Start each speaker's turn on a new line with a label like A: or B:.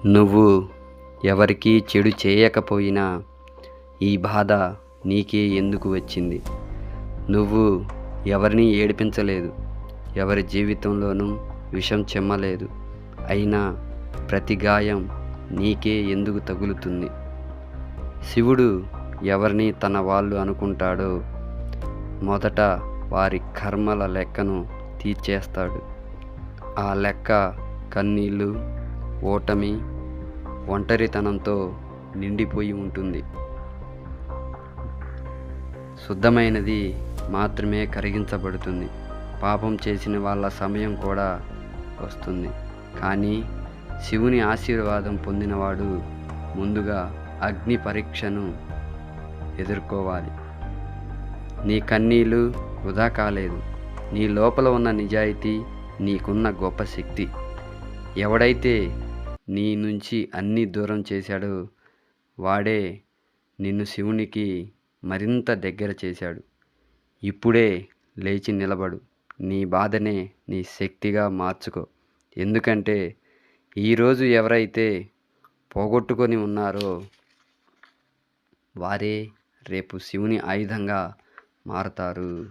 A: నువ్వు ఎవరికీ చెడు చేయకపోయినా ఈ బాధ నీకే ఎందుకు వచ్చింది? నువ్వు ఎవరిని ఏడిపించలేదు, ఎవరి జీవితంలోనూ విషం చిమ్మలేదు. అయినా ప్రతి గాయం నీకే ఎందుకు తగులుతుంది? శివుడు ఎవరిని తన వాళ్ళు అనుకుంటాడో మొదట వారి కర్మల లెక్కను తీర్చేస్తాడు. ఆ లెక్క కన్నీళ్ళు, ఓటమి, ఒంటరితనంతో నిండిపోయి ఉంటుంది. శుద్ధమైనది మాత్రమే కరిగించబడుతుంది. పాపం చేసిన వాళ్ళ సమయం కూడా వస్తుంది. కానీ శివుని ఆశీర్వాదం పొందినవాడు ముందుగా అగ్ని పరీక్షను ఎదుర్కోవాలి. నీ కన్నీళ్ళు వృధా కాలేదు. నీ లోపల ఉన్న నిజాయితీ నీకున్న గొప్ప శక్తి. ఎవడైతే నీ నుంచి అన్నీ దూరం చేశాడో వాడే నిన్ను శివునికి మరింత దగ్గర చేశాడు. ఇప్పుడే లేచి నిలబడు. నీ బాధనే నీ శక్తిగా మార్చుకో. ఎందుకంటే ఈరోజు ఎవరైతే పోగొట్టుకొని ఉన్నారో వారే రేపు శివుని ఆయుధంగా మారతారు.